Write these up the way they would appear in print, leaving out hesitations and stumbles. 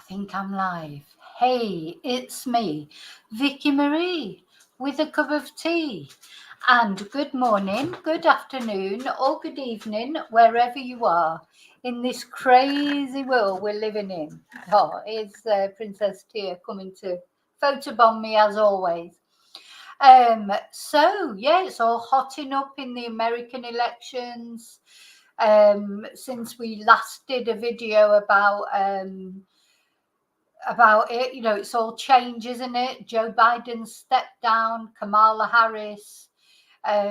think I'm live. Hey, it's me, Vicki Marie, with a cup of tea. And good morning, good afternoon, or good evening, wherever you are in this crazy world we're living in. Oh, it's Princess Tia coming to photobomb me as always. It's all hotting up in the American elections. Since we last did a video about it, it's all change, isn't it? Joe Biden stepped down, Kamala Harris,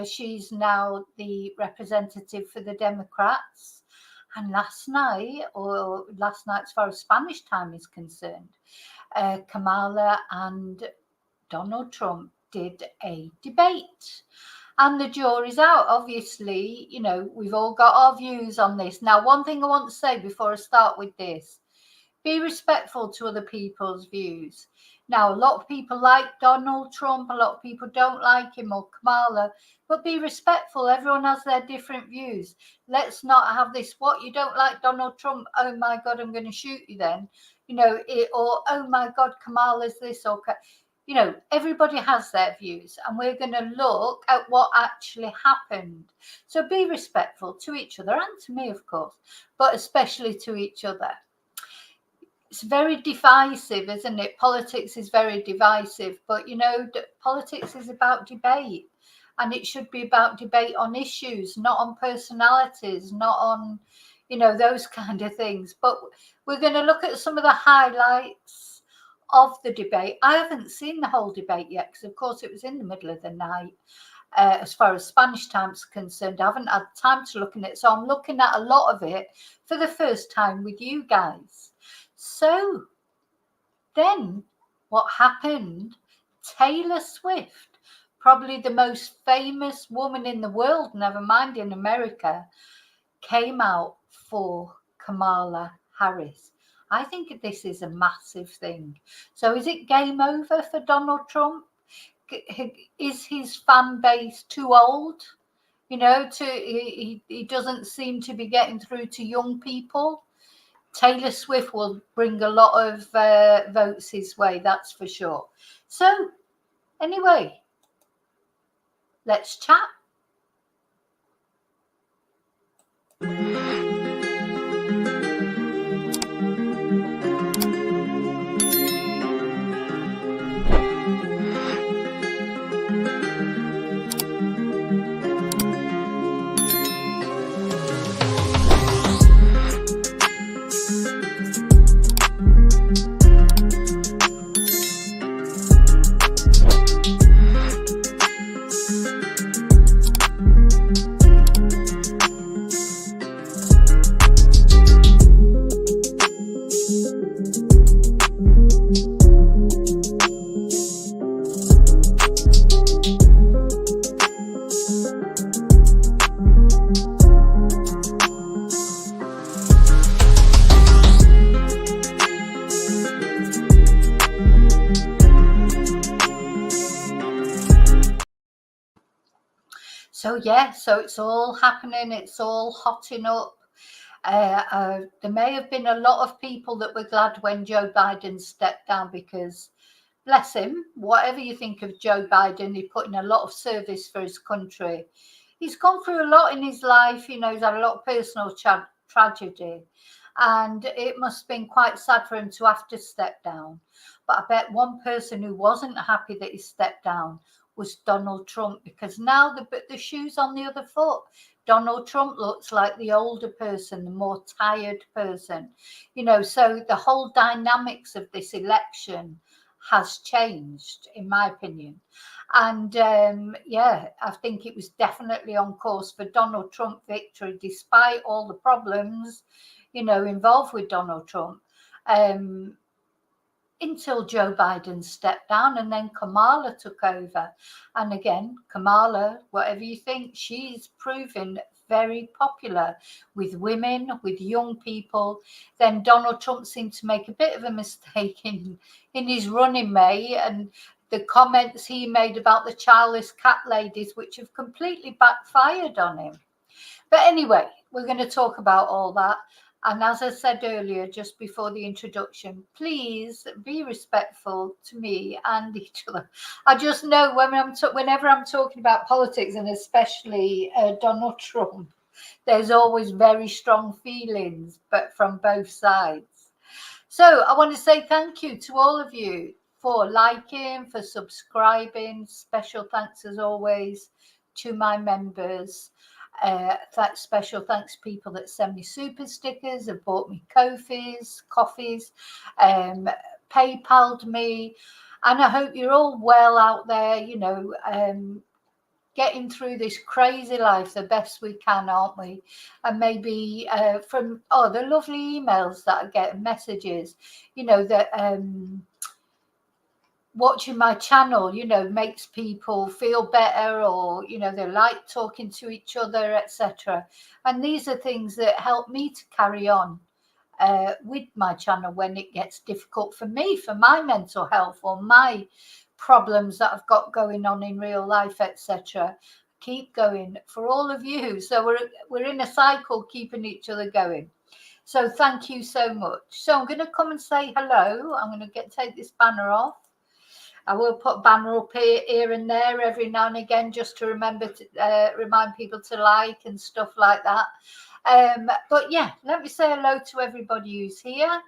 she's now the representative for the Democrats. And last night as far as Spanish time is concerned, Kamala and Donald Trump did a debate. And the jury's out. Obviously, we've all got our views on this. Now, one thing I want to say before I start with this: be respectful to other people's views. Now, a lot of people like Donald Trump, a lot of people don't like him, or Kamala, but be respectful. Everyone has their different views. Let's not have this, what, you don't like Donald Trump? Oh my God, I'm going to shoot you then. Or, oh my God, Kamala's this, or, everybody has their views, and we're going to look at what actually happened. So be respectful to each other, and to me, of course, but especially to each other. It's very divisive, isn't it? Politics is very divisive, but politics is about debate, and it should be about debate on issues, not on personalities, not on, those kind of things. But we're going to look at some of the highlights of the debate. I haven't seen the whole debate yet, because of course it was in the middle of the night. As far as Spanish time's concerned, I haven't had time to look at it, so I'm looking at a lot of it for the first time with you guys. So then what happened? Taylor Swift, probably the most famous woman in the world, never mind in America, came out for Kamala Harris. I think this is a massive thing. So is it game over for Donald Trump? Is his fan base too old? He doesn't seem to be getting through to young people. Taylor Swift will bring a lot of votes his way, that's for sure. So, anyway, let's chat. So it's all happening. It's all hotting up. There may have been a lot of people that were glad when Joe Biden stepped down, because, bless him, whatever you think of Joe Biden, he put in a lot of service for his country. He's gone through a lot in his life. He's had a lot of personal tragedy, and it must have been quite sad for him to have to step down. But I bet one person who wasn't happy that he stepped down was Donald Trump, because now the shoe's on the other foot. Donald Trump looks like the older person, the more tired person, so the whole dynamics of this election has changed, in my opinion. And I think it was definitely on course for Donald Trump victory, despite all the problems, involved with Donald Trump. Until Joe Biden stepped down, and then Kamala took over. And again, Kamala, whatever you think, she's proven very popular with women, with young people. Then Donald Trump seemed to make a bit of a mistake in his run in May, and the comments he made about the childless cat ladies, which have completely backfired on him. But anyway, we're going to talk about all that. And as I said earlier, just before the introduction, please be respectful to me and each other. I just know whenever I'm talking about politics, and especially Donald Trump, there's always very strong feelings, but from both sides. So I want to say thank you to all of you for liking, for subscribing. Special thanks as always to my members. Special thanks people that send me super stickers, have bought me coffees, PayPal'd me, and I hope you're all well out there, getting through this crazy life the best we can, aren't we? And maybe from the lovely emails that I get, messages, that watching my channel, makes people feel better, or, they like talking to each other, etc. And these are things that help me to carry on with my channel when it gets difficult for me, for my mental health, or my problems that I've got going on in real life, etc. Keep going for all of you. So we're in a cycle, keeping each other going. So thank you so much. So I'm going to come and say hello. I'm going to take this banner off. I will put a banner up here and there every now and again, just to remember to remind people to like and stuff like that. But yeah, let me say hello to everybody who's here.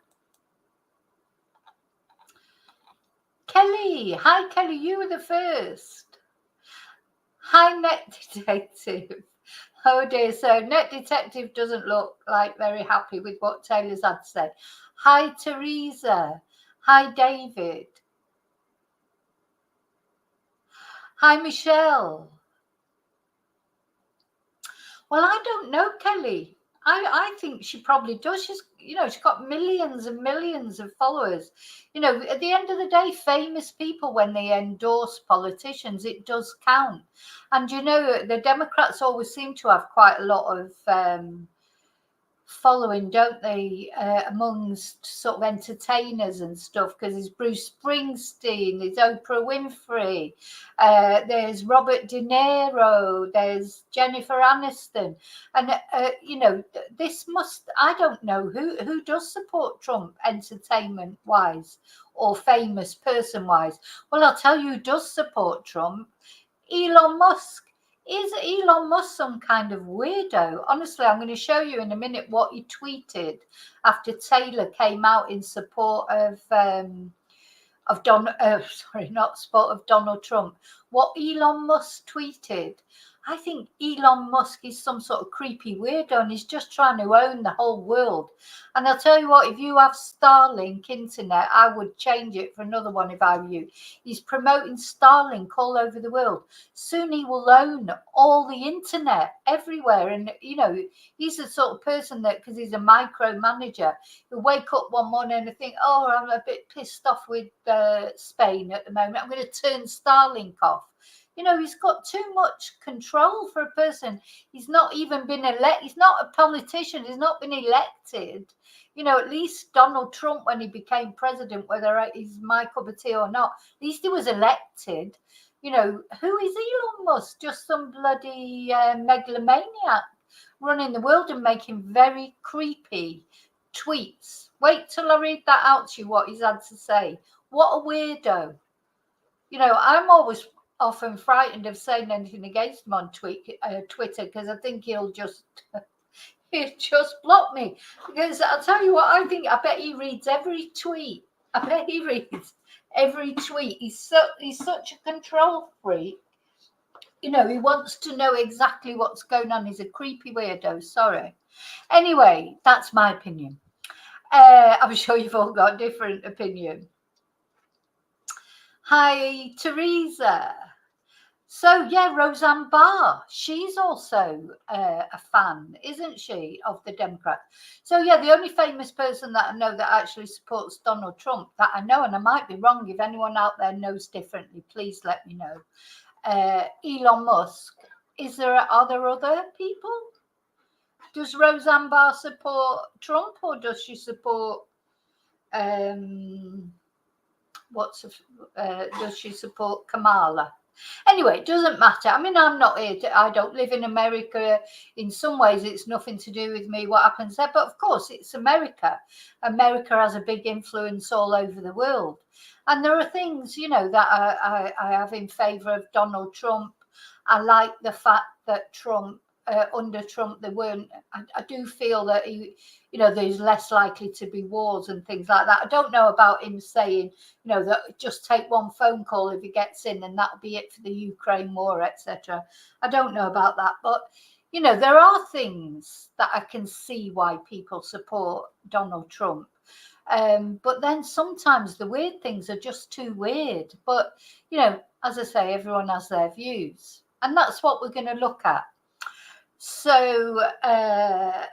Kelly, hi Kelly, you were the first. Hi Net Detective. Oh dear, so Net Detective doesn't look like very happy with what Taylor's had to say. Hi Teresa. Hi David. Hi Michelle. Well, I don't know, Kelly. I think she probably does. She's got millions and millions of followers. At the end of the day, famous people, when they endorse politicians, it does count. And the Democrats always seem to have quite a lot of following, don't they, amongst sort of entertainers and stuff, because there's Bruce Springsteen, there's Oprah Winfrey, there's Robert De Niro, there's Jennifer Aniston, and I don't know who does support Trump entertainment wise or famous person wise. Well, I'll tell you who does support Trump. Elon Musk. Is Elon Musk some kind of weirdo? Honestly, I'm going to show you in a minute what he tweeted after Taylor came out in support of Donald Trump. What Elon Musk tweeted. I think Elon Musk is some sort of creepy weirdo, and he's just trying to own the whole world. And I'll tell you what, if you have Starlink internet, I would change it for another one if I were you. He's promoting Starlink all over the world. Soon he will own all the internet everywhere. And, he's the sort of person that, because he's a micromanager, he'll wake up one morning and think, oh, I'm a bit pissed off with Spain at the moment. I'm going to turn Starlink off. He's got too much control for a person. He's not even been elected. He's not a politician. He's not been elected. At least Donald Trump, when he became president, whether he's my cup of tea or not, at least he was elected. Who is Elon Musk? Just some bloody megalomaniac running the world and making very creepy tweets. Wait till I read that out to you, what he's had to say. What a weirdo. I'm always often frightened of saying anything against him on Twitter, because I think he'll just block me. Because I'll tell you what, I bet he reads every tweet. I bet he reads every tweet. He's such a control freak. He wants to know exactly what's going on. He's a creepy weirdo. Sorry. Anyway, that's my opinion. I'm sure you've all got a different opinion. Hi, Teresa. So, yeah, Roseanne Barr, she's also a fan, isn't she, of the Democrats? So, yeah, the only famous person that I know that actually supports Donald Trump that I know, and I might be wrong, if anyone out there knows differently, please let me know. Elon Musk. Are there other people? Does Roseanne Barr support Trump, or does she support does she support Kamala? Anyway, it doesn't matter. I mean, I'm not here I don't live in America. In some ways, it's nothing to do with me what happens there. But of course, it's America. America has a big influence all over the world. And there are things, you know, that I have in favor of Donald Trump. I like the fact that Trump, under Trump, there weren't, I do feel that he, you know, there's less likely to be wars and things like that. I don't know about him saying, you know, that just take one phone call if he gets in and that'll be it for the Ukraine war, etc. I don't know about that. But, you know, there are things that I can see why people support Donald Trump. But then sometimes the weird things are just too weird. But, you know, as I say, everyone has their views. And that's what we're going to look at. So I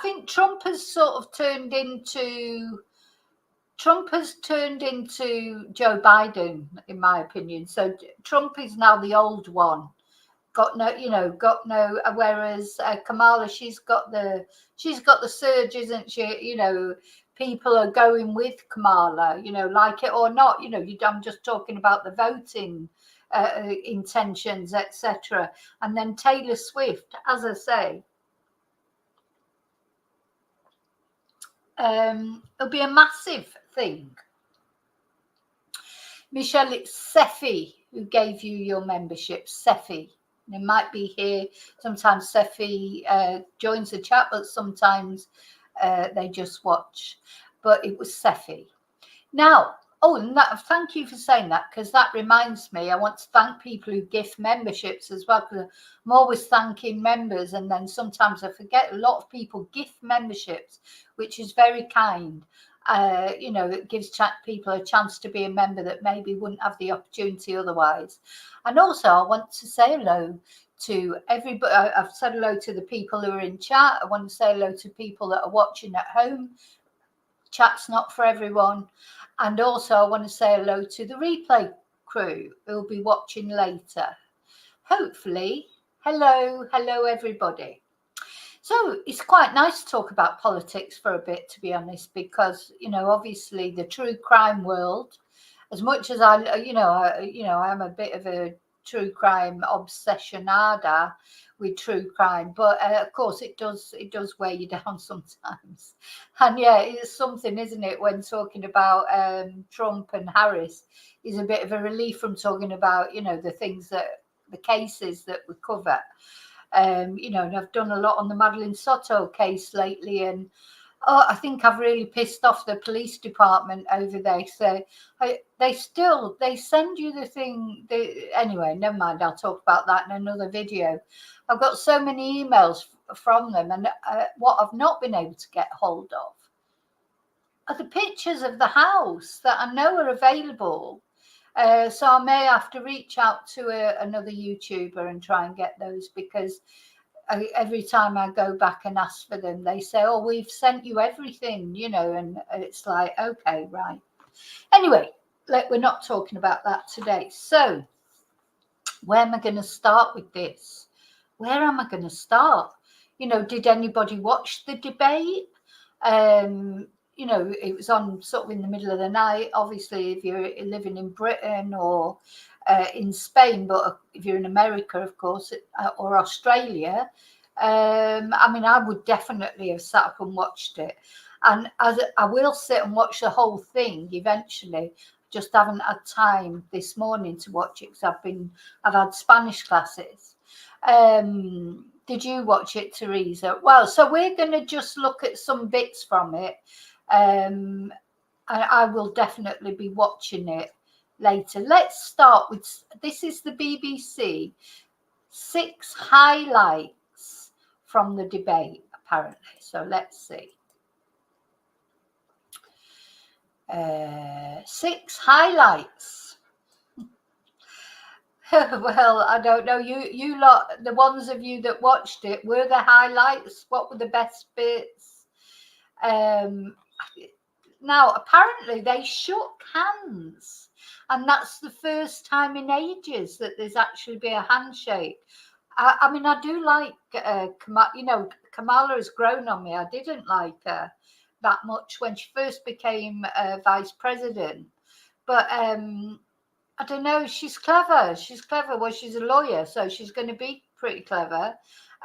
think Trump has sort of turned into Joe Biden, in my opinion. So Trump is now the old one. Got no. Whereas Kamala, she's got the surge, isn't she? You know, people are going with Kamala. You know, like it or not. You know, I'm just talking about the voting intentions, etc. And then Taylor Swift, as I say, it'll be a massive thing. Michelle, it's Sefi who gave you your membership. Sefi. It might be here. Sometimes Sefi joins the chat, but sometimes they just watch. But it was Sefi. Now, thank you for saying that, because that reminds me, I want to thank people who gift memberships as well, because I'm always thanking members, and then sometimes I forget. A lot of people gift memberships, which is very kind. You know, it gives people a chance to be a member that maybe wouldn't have the opportunity otherwise. And also, I want to say hello to everybody. I've said hello to the people who are in chat. I want to say hello to people that are watching at home. Chat's not for everyone. And also, I want to say hello to the replay crew who'll be watching later. Hopefully, hello everybody. So it's quite nice to talk about politics for a bit, to be honest, because, you know, obviously the true crime world, as much as I am a bit of a true crime obsessionada with true crime, but of course it does weigh you down sometimes. And yeah, it's something, isn't it, when talking about Trump and Harris is a bit of a relief from talking about, you know, the cases that we cover. You know, and I've done a lot on the Madeline Soto case lately, and I think I've really pissed off the police department over there. So they send you the thing. Anyway, never mind. I'll talk about that in another video. I've got so many emails from them, and what I've not been able to get hold of are the pictures of the house that I know are available. So I may have to reach out to another YouTuber and try and get those, because every time I go back and ask for them, they say, oh, we've sent you everything, you know, and it's like, okay, right. Anyway, we're not talking about that today. So where am I going to start with this? Where am I going to start? You know, did anybody watch the debate? You know, it was on sort of in the middle of the night. Obviously, if you're living in Britain or in Spain, but if you're in America, of course, or Australia, I mean, I would definitely have sat up and watched it. And I will sit and watch the whole thing eventually. Just haven't had time this morning to watch it because I've had Spanish classes. Did you watch it, Teresa? Well, so we're going to just look at some bits from it. I will definitely be watching it later. Let's start with, this is the BBC, 6 highlights from the debate, apparently. So let's see. 6 highlights. Well, I don't know. You lot, the ones of you that watched it, were the highlights? What were the best bits? Now, apparently they shook hands, and that's the first time in ages that there's actually been a handshake. I mean, I do like Kamala. You know, Kamala has grown on me. I didn't like her that much when she first became vice president, but I don't know. She's clever. She's clever. Well, she's a lawyer, so she's going to be pretty clever.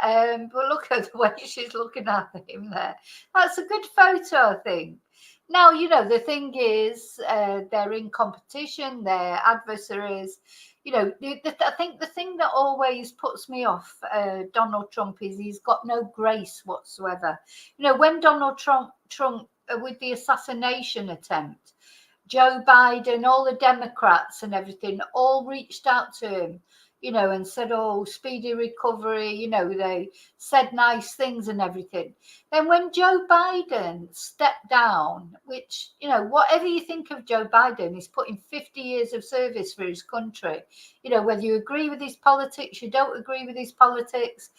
But look at the way she's looking at him there. That's a good photo, I think. Now, the thing is, they're in competition, they're adversaries. I think the thing that always puts me off Donald Trump is he's got no grace whatsoever. When Donald Trump with the assassination attempt, Joe Biden, all the Democrats and everything, all reached out to him, and said, oh, speedy recovery, they said nice things and everything. Then when Joe Biden stepped down, which, whatever you think of Joe Biden, he's put in 50 years of service for his country. Whether you agree with his politics, you don't agree with his politics,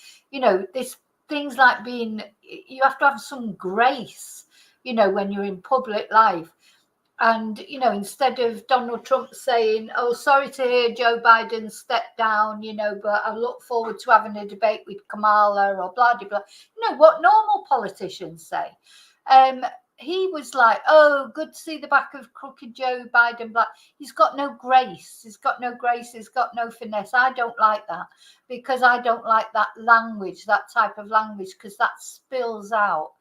this things like you have to have some grace, when you're in public life. And, instead of Donald Trump saying, oh, sorry to hear Joe Biden stepped down, but I look forward to having a debate with Kamala or blah, blah, blah. What normal politicians say. He was like, oh, good to see the back of crooked Joe Biden. Black. He's got no grace. He's got no grace. He's got no finesse. I don't like that, because I don't like that language, that type of language, because that spills out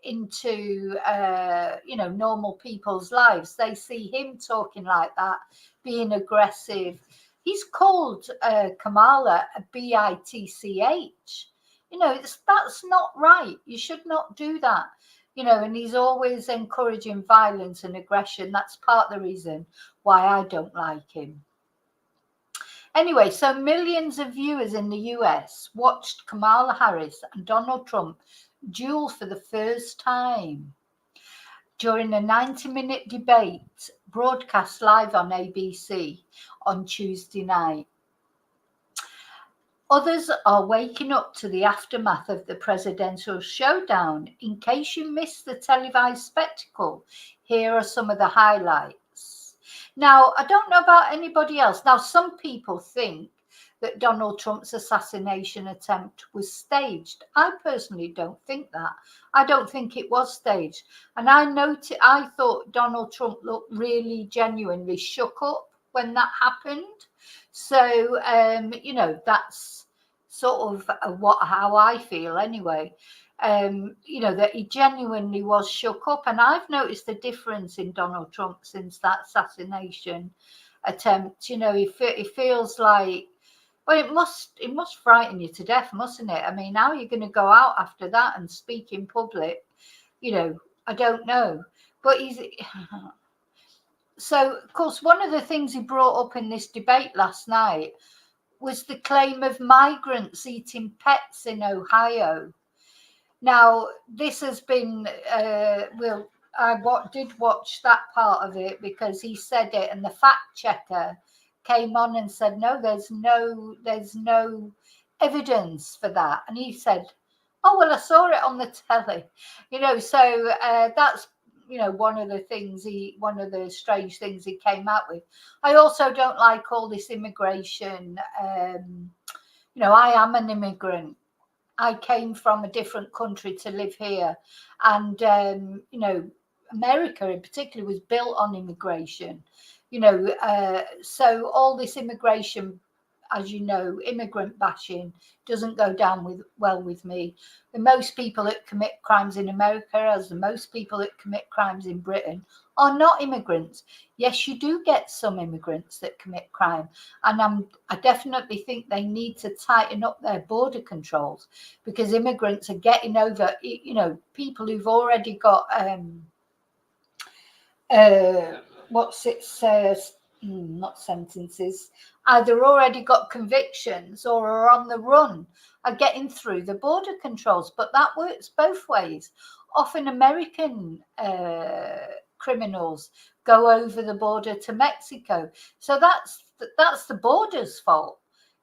into normal people's lives. They see him talking like that, being aggressive. He's called Kamala a bitch. That's not right. You should not do that. And he's always encouraging violence and aggression. That's part of the reason why I don't like him. Anyway, so millions of viewers in the US watched Kamala Harris and Donald Trump duel for the first time during a 90-minute debate broadcast live on ABC on Tuesday night. Others are waking up to the aftermath of the presidential showdown. In case you missed the televised spectacle, here are some of the highlights. Now, I don't know about anybody else. Now, some people think that Donald Trump's assassination attempt was staged. I personally don't think that. I don't think it was staged. And I thought Donald Trump looked really genuinely shook up when that happened. So, that's sort of how I feel anyway. That he genuinely was shook up. And I've noticed a difference in Donald Trump since that assassination attempt. He feels like, well, it must frighten you to death, mustn't it? I mean, how are you going to go out after that and speak in public? I don't know. But so, of course, one of the things he brought up in this debate last night was the claim of migrants eating pets in Ohio. Now, this has been, I did watch that part of it because he said it, and the fact checker came on and said, no, there's no evidence for that. And he said, oh, well, I saw it on the telly, so that's, one of the strange things he came out with. I also don't like all this immigration. I am an immigrant. I came from a different country to live here. And, America in particular was built on immigration. So all this immigration, as you know, immigrant bashing doesn't go down well with me. The most people that commit crimes in America, as the most people that commit crimes in Britain, are not immigrants. Yes, you do get some immigrants that commit crime, and I definitely think they need to tighten up their border controls, because immigrants are getting over, people who've already got not sentences, either already got convictions or are on the run, are getting through the border controls. But that works both ways. Often American criminals go over the border to Mexico. So that's the border's fault.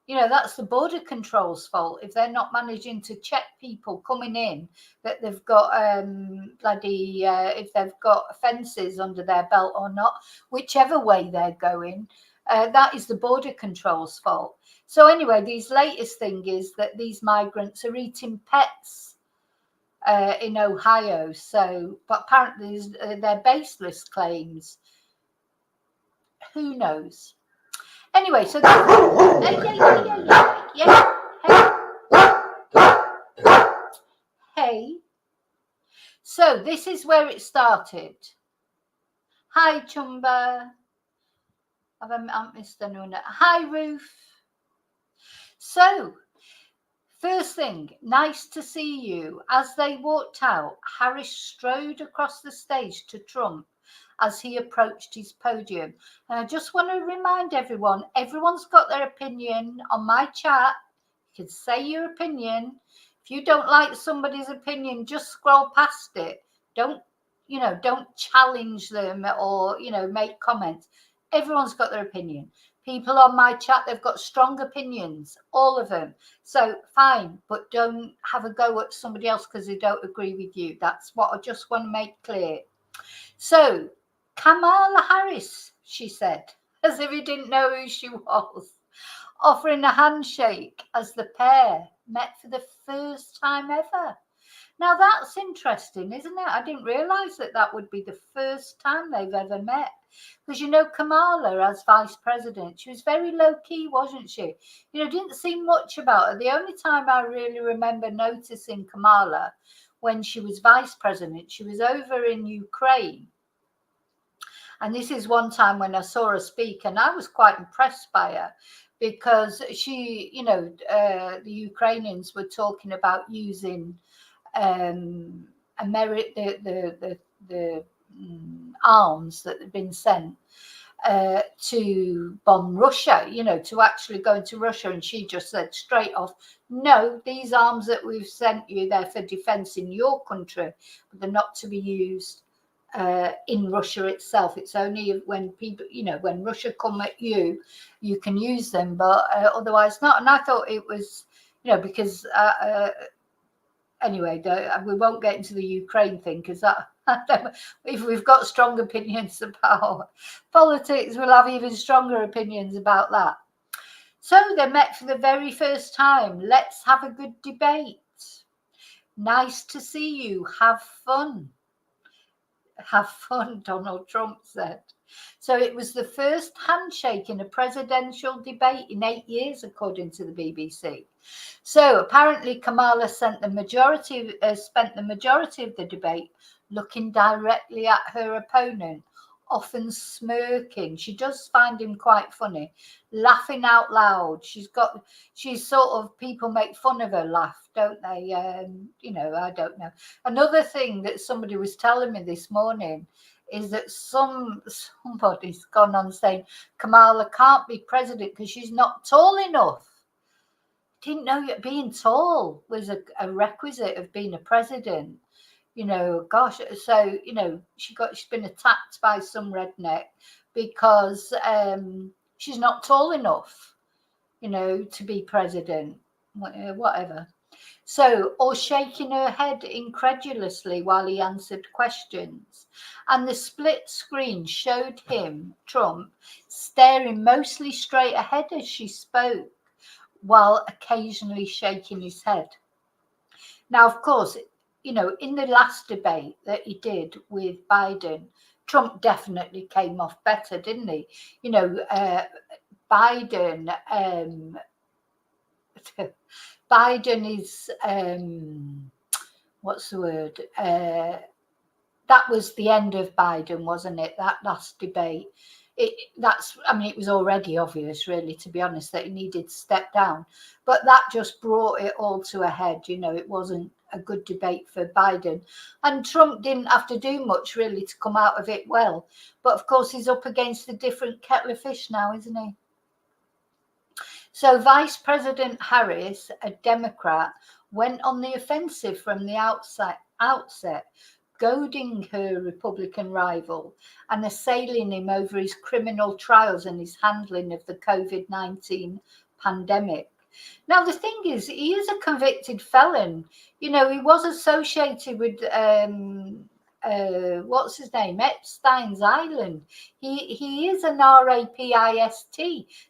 That's the border control's fault if they're not managing to check people coming in, that they've got if they've got offences under their belt or not, whichever way they're going. That is the border control's fault. So anyway, this latest thing is that these migrants are eating pets in Ohio. So, but apparently they're baseless claims. Who knows? Anyway, so hey. So this is where it started. Hi, Chumba. I've missed anyone. Hi, Ruth. So, first thing, nice to see you. As they walked out, Harris strode across the stage to Trump as he approached his podium. And I just want to remind everyone, everyone's got their opinion on my chat. You can say your opinion. If you don't like somebody's opinion, just scroll past it. Don't challenge them or, make comments. Everyone's got their opinion. People on my chat, they've got strong opinions, all of them. So fine, but don't have a go at somebody else because they don't agree with you. That's what I just want to make clear. So Kamala Harris, she said, as if he didn't know who she was, offering a handshake as the pair met for the first time ever. Now that's interesting, isn't it? I didn't realise that would be the first time they've ever met. Because, Kamala as vice president, she was very low-key, wasn't she? Didn't see much about her. The only time I really remember noticing Kamala when she was vice president, she was over in Ukraine. And this is one time when I saw her speak, and I was quite impressed by her because she, the Ukrainians were talking about using the arms that had been sent to bomb Russia, to actually go into Russia. And she just said straight off, no, these arms that we've sent you, they're for defense in your country, but they're not to be used in Russia itself. It's only when people, when Russia come at you, you can use them, but otherwise not. And I thought it was, because anyway, we won't get into the Ukraine thing because that, if we've got strong opinions about politics, we'll have even stronger opinions about that. So they met for the very first time. Let's have a good debate. Nice to see you. Have fun. Have fun, Donald Trump said. So it was the first handshake in a presidential debate in 8 years, according to the BBC. So apparently Kamala spent the majority of the debate looking directly at her opponent, often smirking. She does find him quite funny, laughing out loud. She's sort of, people make fun of her laugh, don't they? I don't know. Another thing that somebody was telling me this morning is that somebody's gone on saying Kamala can't be president because she's not tall enough. Didn't know that being tall was a requisite of being a president. Gosh, so she's been attacked by some redneck because she's not tall enough, to be president, whatever. So, or shaking her head incredulously while he answered questions. And the split screen showed him, Trump, staring mostly straight ahead as she spoke, while occasionally shaking his head. Now, of course, in the last debate that he did with Biden, Trump definitely came off better, didn't he? Biden is, what's the word? That was the end of Biden, wasn't it? That last debate. It was already obvious, really, to be honest, that he needed to step down. But that just brought it all to a head. It wasn't a good debate for Biden. And Trump didn't have to do much, really, to come out of it well. But, of course, he's up against a different kettle of fish now, isn't he? So Vice President Harris, a Democrat, went on the offensive from the outset, goading her Republican rival and assailing him over his criminal trials and his handling of the COVID-19 pandemic. Now, the thing is, he is a convicted felon. He was associated with, what's his name? Epstein's Island. He is an rapist.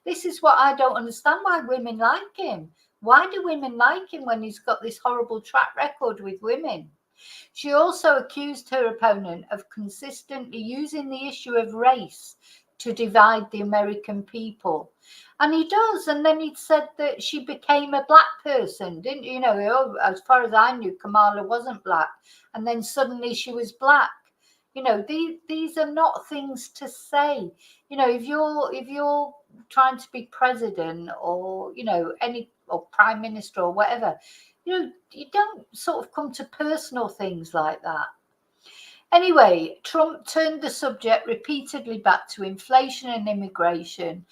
This is what I don't understand, why women like him. Why do women like him when he's got this horrible track record with women? She also accused her opponent of consistently using the issue of race to divide the American people. And he does. And then he said that she became a black person, didn't you? Know, as far as I knew, Kamala wasn't black. And then suddenly she was black. These are not things to say. If you're trying to be president or, or prime minister or whatever, you don't sort of come to personal things like that. Anyway, Trump turned the subject repeatedly back to inflation and immigration,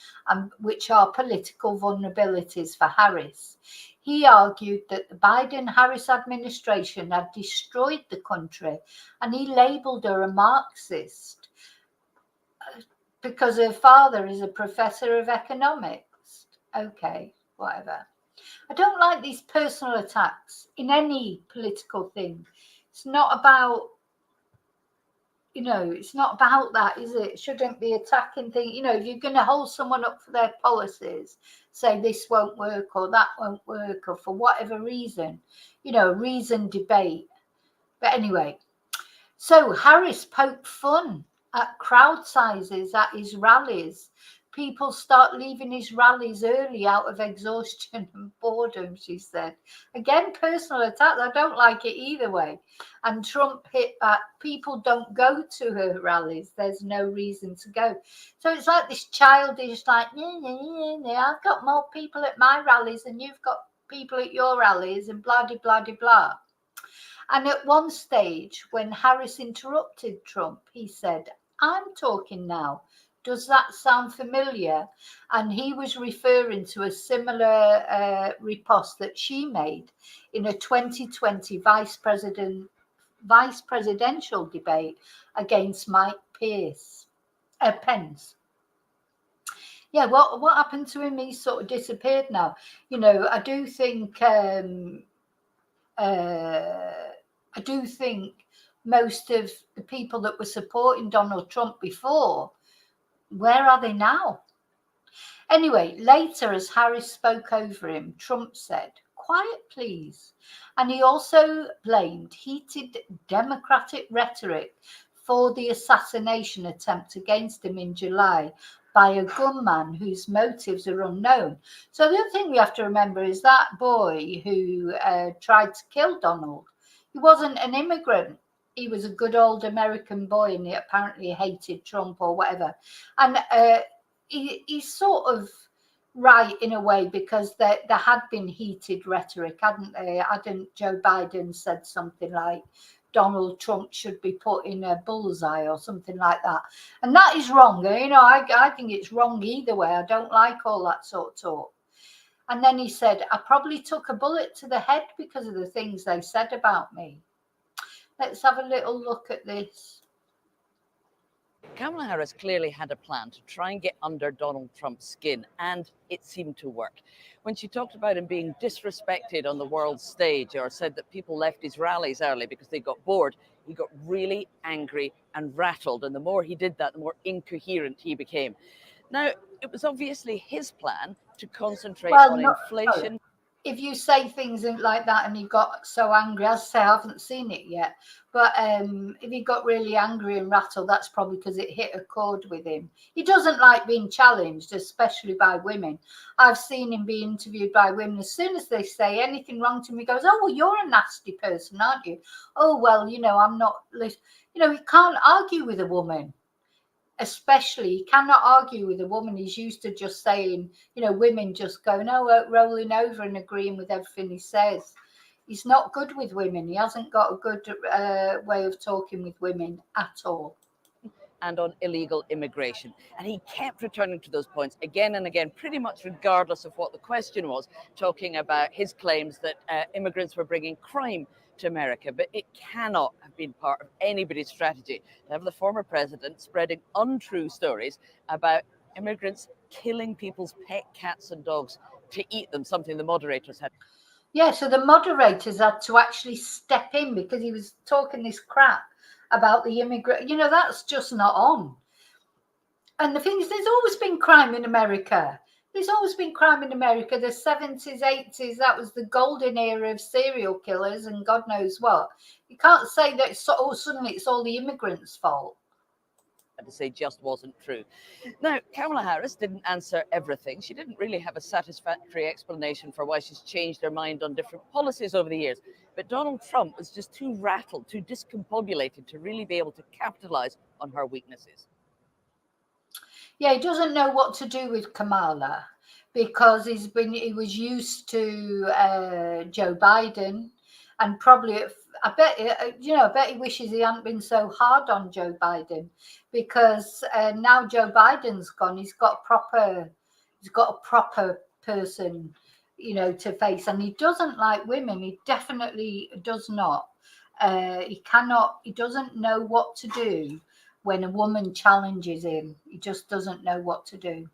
which are political vulnerabilities for Harris. He argued that the Biden-Harris administration had destroyed the country, and he labelled her a Marxist because her father is a professor of economics. Okay, whatever. I don't like these personal attacks in any political thing. It's not about it's not about that, is it? Shouldn't be attacking things. If you're going to hold someone up for their policies, say this won't work or that won't work, or for whatever reason, reason debate. But anyway, so Harris poked fun at crowd sizes at his rallies. People start leaving his rallies early out of exhaustion and boredom, she said. Again, personal attack. I don't like it either way. And Trump hit back, people don't go to her rallies. There's no reason to go. So it's like this childish, like, I've got more people at my rallies than you've got people at your rallies, and blah, blah, blah, blah. And at one stage, when Harris interrupted Trump, he said, "I'm talking now. Does that sound familiar?" And he was referring to a similar riposte that she made in a 2020 vice presidential debate against Mike Pence. Yeah, what happened to him? He's sort of disappeared now. I do think most of the people that were supporting Donald Trump before, where are they now? Anyway, later, as Harris spoke over him, Trump said, "Quiet, please." And he also blamed heated Democratic rhetoric for the assassination attempt against him in July by a gunman whose motives are unknown. So the other thing we have to remember is that boy who tried to kill Donald, he wasn't an immigrant. He was a good old American boy, and he apparently hated Trump or whatever. And he's sort of right in a way, because there had been heated rhetoric, hadn't there? Hadn't Joe Biden said something like Donald Trump should be put in a bullseye or something like that? And that is wrong. I think it's wrong either way. I don't like all that sort of talk. And then he said, "I probably took a bullet to the head because of the things they said about me." Let's have a little look at this. Kamala Harris clearly had a plan to try and get under Donald Trump's skin, and it seemed to work. When she talked about him being disrespected on the world stage, or said that people left his rallies early because they got bored, he got really angry and rattled. And the more he did that, the more incoherent he became. Now, it was obviously his plan to concentrate on inflation. If you say things like that and he got so angry, as I say, I haven't seen it yet, but if he got really angry and rattled, that's probably because it hit a chord with him. He doesn't like being challenged, especially by women. I've seen him be interviewed by women. As soon as they say anything wrong to him, he goes, "Oh, well, you're a nasty person, aren't you? Oh, well, I'm not." He can't argue with a woman. Especially, he cannot argue with a woman. He's used to just saying, women just going, rolling over and agreeing with everything he says. He's not good with women. He hasn't got a good way of talking with women at all. And on illegal immigration. And he kept returning to those points again and again, pretty much regardless of what the question was, talking about his claims that immigrants were bringing crime to America. But it cannot have been part of anybody's strategy to have the former president spreading untrue stories about immigrants killing people's pet cats and dogs to eat them, something the moderators had. Yeah, so the moderators had to actually step in because he was talking this crap about the immigrant. That's just not on. And the thing is, there's always been crime in America. There's always been crime in America. The 70s, 80s, that was the golden era of serial killers and God knows what. You can't say that suddenly it's all the immigrants' fault. had to say just wasn't true. Now, Kamala Harris didn't answer everything. She didn't really have a satisfactory explanation for why she's changed her mind on different policies over the years. But Donald Trump was just too rattled, too discombobulated to really be able to capitalize on her weaknesses. Yeah, he doesn't know what to do with Kamala because he was used to Joe Biden, and probably I bet he wishes he hadn't been so hard on Joe Biden, because now Joe Biden's gone, he's got a proper person, to face, and he doesn't like women. He definitely does not. He doesn't know what to do when a woman challenges him. He just doesn't know what to do.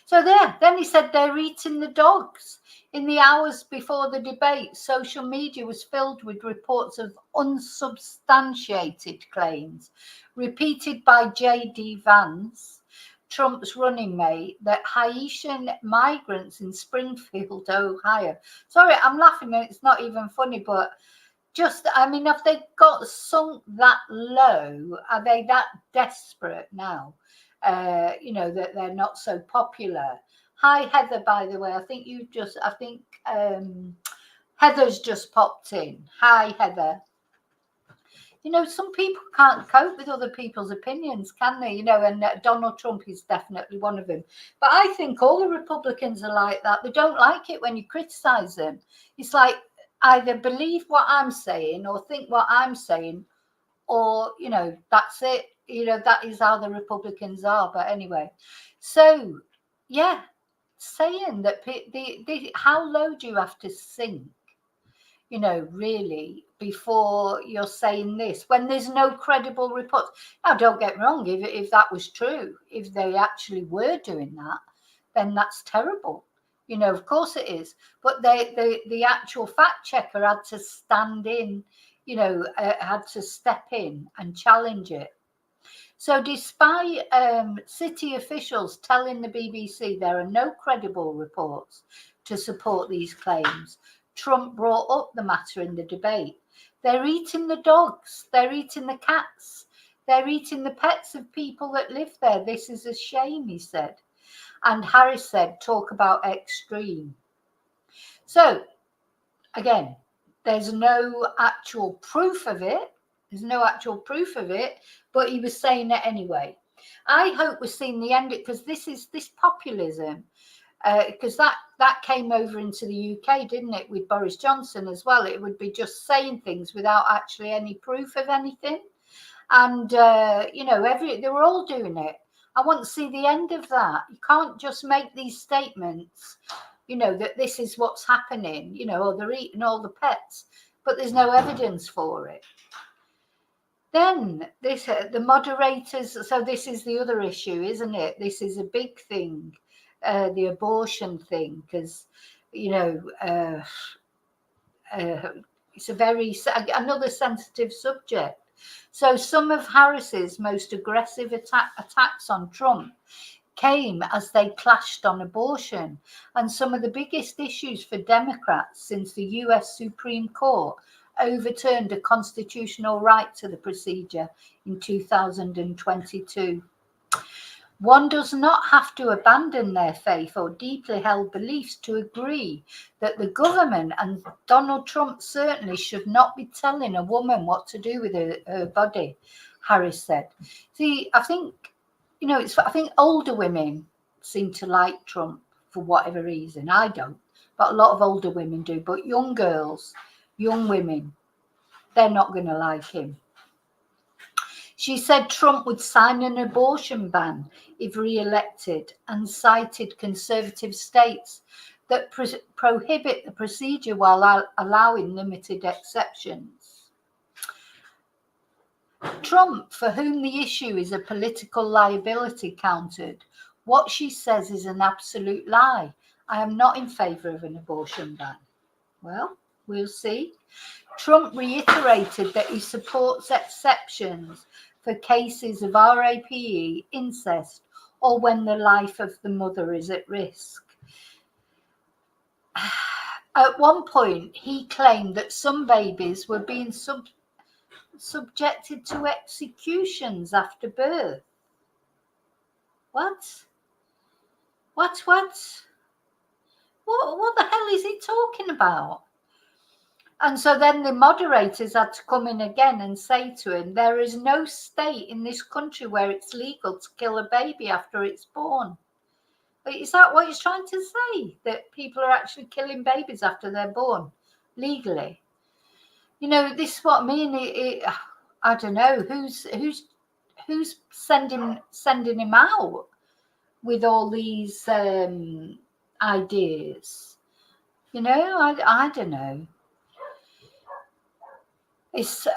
So then he said they're eating the dogs. In the hours before the debate, social media was filled with reports of unsubstantiated claims repeated by J.D. Vance, Trump's running mate, that Haitian migrants in Springfield, Ohio. Sorry, I'm laughing and it's not even funny, but have they got sunk that low? Are they that desperate now? That they're not so popular. Hi, Heather, by the way. I think Heather's just popped in. Hi, Heather. Some people can't cope with other people's opinions, can they? And Donald Trump is definitely one of them. But I think all the Republicans are like that. They don't like it when you criticize them. It's like, either believe what I'm saying or think what I'm saying, or, that's it. That is how the Republicans are. But anyway, so, yeah, saying that how low do you have to sink, really, before you're saying this, when there's no credible reports? Now, don't get me wrong, if that was true, if they actually were doing that, then that's terrible. Of course it is. But the actual fact checker had to stand in, had to step in and challenge it. So despite city officials telling the BBC there are no credible reports to support these claims, Trump brought up the matter in the debate. They're eating the dogs. They're eating the cats. They're eating the pets of people that live there. This is a shame, he said. And Harris said, talk about extreme. So, again, there's no actual proof of it. But he was saying it anyway. I hope we're seeing the end of it, because this populism, because that came over into the UK, didn't it, with Boris Johnson as well. It would be just saying things without actually any proof of anything. And, they were all doing it. I want to see the end of that. You can't just make these statements, that this is what's happening, or they're eating all the pets, but there's no evidence for it. Then the moderators, so this is the other issue, isn't it? This is a big thing, the abortion thing, because, it's another sensitive subject. So some of Harris's most aggressive attacks on Trump came as they clashed on abortion, and some of the biggest issues for Democrats since the US Supreme Court overturned a constitutional right to the procedure in 2022. One does not have to abandon their faith or deeply held beliefs to agree that the government, and Donald Trump certainly, should not be telling a woman what to do with her body, Harris said. See, I think, I think older women seem to like Trump for whatever reason. I don't, but a lot of older women do. But young girls, young women, they're not going to like him. She said Trump would sign an abortion ban if re-elected, and cited conservative states that prohibit the procedure while allowing limited exceptions. Trump, for whom the issue is a political liability, countered, what she says is an absolute lie. I am not in favour of an abortion ban. Well, we'll see. Trump reiterated that he supports exceptions for cases of rape, incest, or when the life of the mother is at risk. At one point, he claimed that some babies were being subjected to executions after birth. What? What the hell is he talking about? And so then the moderators had to come in again and say to him, there is no state in this country where it's legal to kill a baby after it's born. Is that what he's trying to say? That people are actually killing babies after they're born legally? This is what I mean. I don't know who's sending him out with all these ideas. I don't know. It's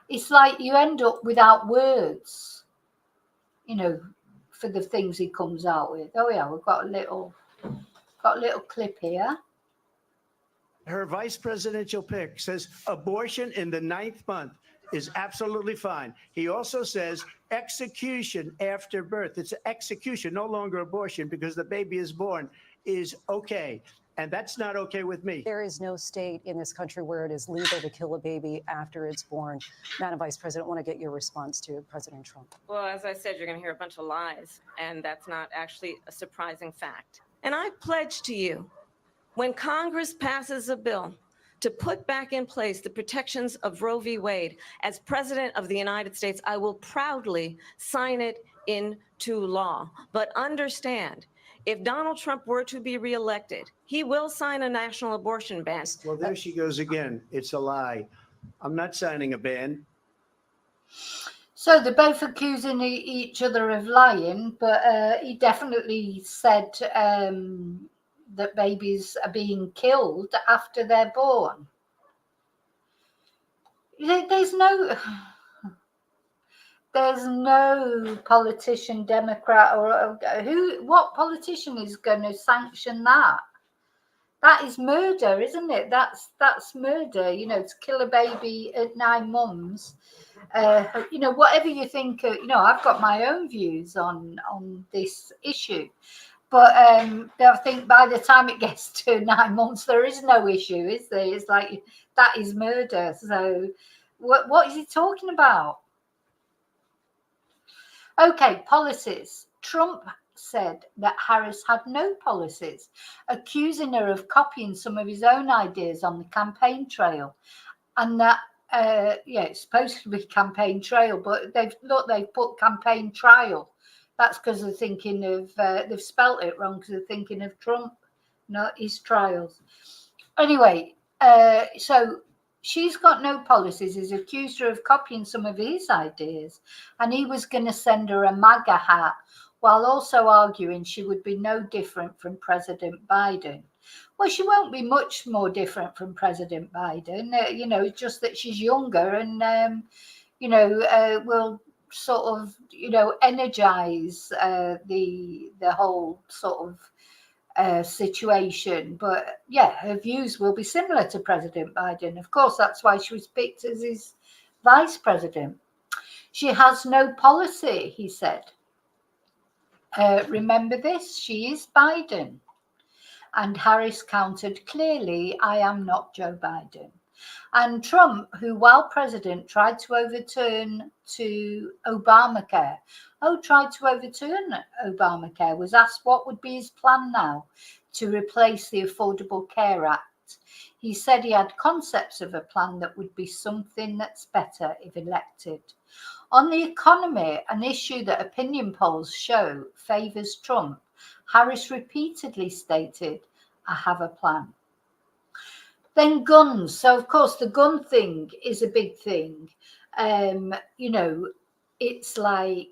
it's like you end up without words, for the things he comes out with. Oh yeah, we've got a little clip here. Her vice presidential pick says abortion in the 9th month is absolutely fine. He also says execution after birth. It's execution, no longer abortion, because the baby is born, is okay. And that's not okay with me. There is no state in this country where it is legal to kill a baby after it's born. Madam Vice President, I want to get your response to President Trump. Well, as I said, you're going to hear a bunch of lies, and that's not actually a surprising fact. And I pledge to you, when Congress passes a bill to put back in place the protections of Roe v. Wade, as President of the United States, I will proudly sign it into law. But understand, if Donald Trump were to be reelected, he will sign a national abortion ban. Well, there she goes again. It's a lie. I'm not signing a ban. So they're both accusing each other of lying, but he definitely said that babies are being killed after they're born. There's no politician, Democrat, or what politician is going to sanction that? That is murder, isn't it? That's murder, to kill a baby at 9 months. Whatever you think, I've got my own views on this issue. But I think by the time it gets to 9 months, there is no issue, is there? It's like, that is murder. So what is he talking about? Okay, policies. Trump said that Harris had no policies, accusing her of copying some of his own ideas on the campaign trail. And that, it's supposed to be campaign trail, but they've put campaign trial. That's because they're thinking of, they've spelt it wrong because they're thinking of Trump, not his trials. Anyway, so she's got no policies. He's accused her of copying some of his ideas, and he was going to send her a MAGA hat while also arguing she would be no different from President Biden. Well, she won't be much more different from President Biden. It's just that she's younger and, will sort of, energize the whole sort of situation. But yeah, her views will be similar to President Biden. Of course, that's why she was picked as his vice president. She has no policy, he said. Remember this, she is Biden. And Harris countered, clearly, I am not Joe Biden. And Trump, who while president tried to overturn Obamacare, was asked what would be his plan now to replace the Affordable Care Act. He said he had concepts of a plan that would be something that's better if elected. On the economy, an issue that opinion polls show favors Trump, Harris repeatedly stated, I have a plan. Then guns. So, of course, the gun thing is a big thing. It's like,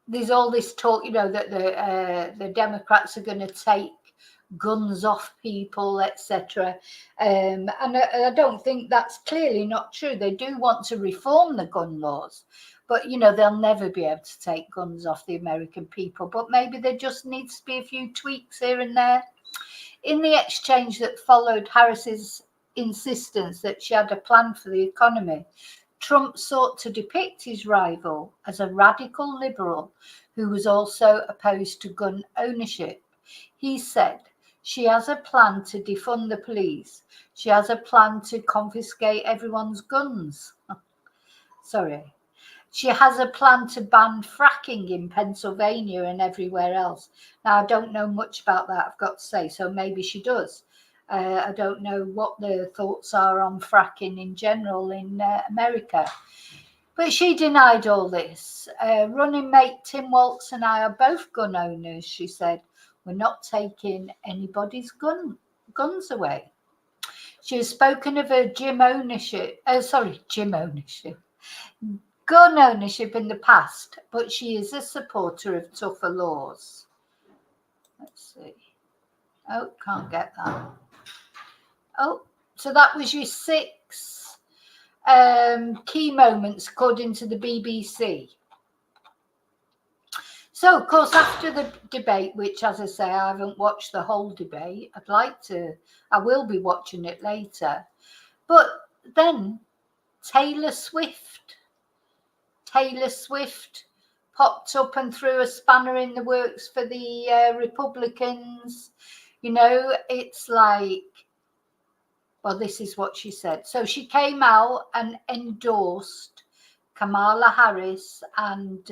there's all this talk, that the Democrats are going to take guns off people, etc. And I don't think that's clearly not true. They do want to reform the gun laws, but they'll never be able to take guns off the American people. But maybe there just needs to be a few tweaks here and there. In the exchange that followed Harris's insistence that she had a plan for the economy, Trump sought to depict his rival as a radical liberal who was also opposed to gun ownership. He said, She has a plan to defund the police. She has a plan to confiscate everyone's guns. Sorry. She has a plan to ban fracking in Pennsylvania and everywhere else. Now, I don't know much about that, I've got to say, so maybe she does. I don't know what the thoughts are on fracking in general in America. But she denied all this. Running mate Tim Wal and I are both gun owners, she said. We're not taking anybody's guns away. She has spoken of her gym ownership, gun ownership in the past, but she is a supporter of tougher laws. Let's see. Oh, can't get that. Oh, so that was your 6 key moments according to the BBC. So, of course, after the debate, which, as I say, I haven't watched the whole debate. I'd like to. I will be watching it later. But then Taylor Swift popped up and threw a spanner in the works for the Republicans. You know, it's like, well, this is what she said. So she came out and endorsed Kamala Harris and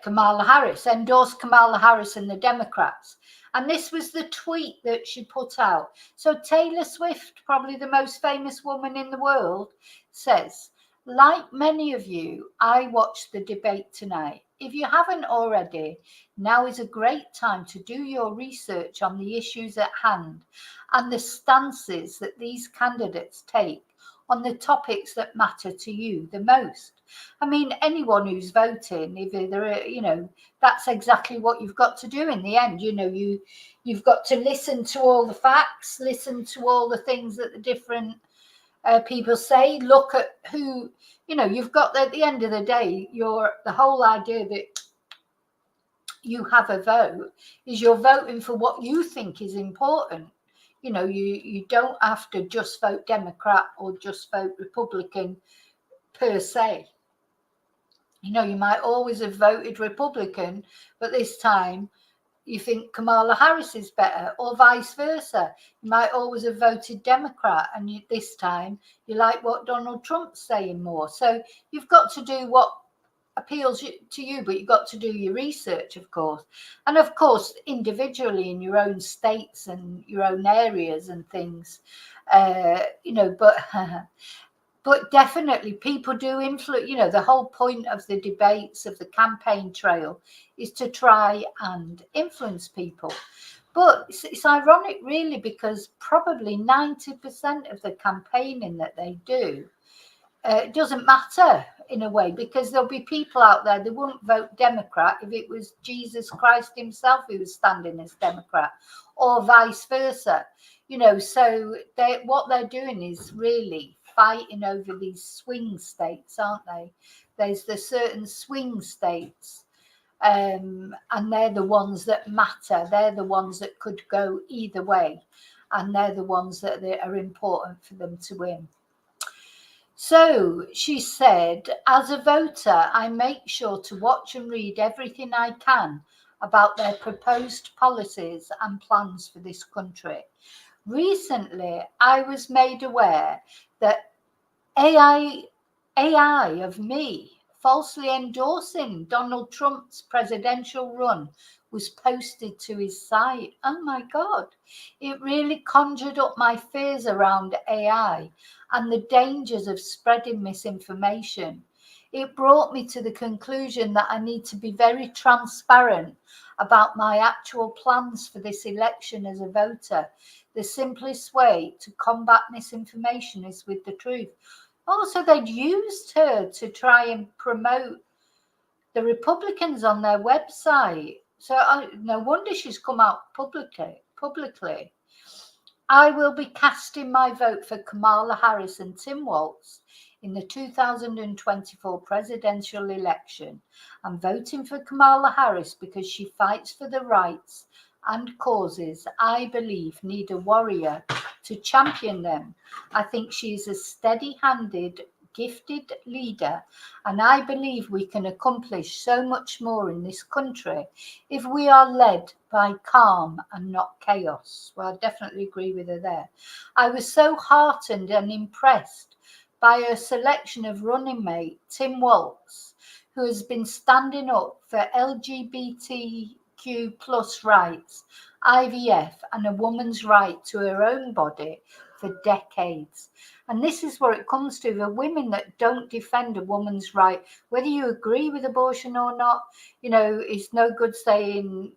Kamala Harris, endorsed Kamala Harris and the Democrats. And this was the tweet that she put out. So Taylor Swift, probably the most famous woman in the world, says, like many of you, I watched the debate tonight. If you haven't already, now is a great time to do your research on the issues at hand and the stances that these candidates take on the topics that matter to you the most. I mean, anyone who's voting, if they're, you know, that's exactly what you've got to do in the end. You know, you've got to listen to all the facts, listen to all the things that the different people say, look at who, you know, you've got, at the end of the day, the whole idea that you have a vote is you're voting for what you think is important. You know, you don't have to just vote Democrat or just vote Republican per se. You know, you might always have voted Republican, but this time you think Kamala Harris is better, or vice versa. You might always have voted Democrat, and this time you like what Donald Trump's saying more. So you've got to do what appeals to you, but you've got to do your research, of course. And of course, individually in your own states and your own areas and things, you know, but definitely people do influence, you know, the whole point of the debates, of the campaign trail, is to try and influence people. But it's ironic, really, because probably 90% of the campaigning that they do, it doesn't matter in a way, because there'll be people out there that won't vote Democrat if it was Jesus Christ himself who was standing as Democrat, or vice versa. You know, so what they're doing is really fighting over these swing states, aren't they? There's the certain swing states, and they're the ones that matter. They're the ones that could go either way, and they're the ones that are important for them to win. So she said, as a voter, I make sure to watch and read everything I can about their proposed policies and plans for this country. Recently, I was made aware that AI of me falsely endorsing Donald Trump's presidential run was posted to his site. Oh my God. It really conjured up my fears around AI and the dangers of spreading misinformation. It brought me to the conclusion that I need to be very transparent about my actual plans for this election as a voter. The simplest way to combat misinformation is with the truth. Also, they'd used her to try and promote the Republicans on their website. So no wonder she's come out publicly. I will be casting my vote for Kamala Harris and Tim Wal in the 2024 presidential election. I'm voting for Kamala Harris because she fights for the rights and causes I believe need a warrior to champion them. I think she's a steady-handed, gifted leader, and I believe we can accomplish so much more in this country if we are led by calm and not chaos. Well, I definitely agree with her there. I was so heartened and impressed by her selection of running mate Tim Wal, who has been standing up for LGBTQ plus rights, IVF, and a woman's right to her own body for decades. And this is where it comes to the women that don't defend a woman's right, whether you agree with abortion or not. You know, it's no good saying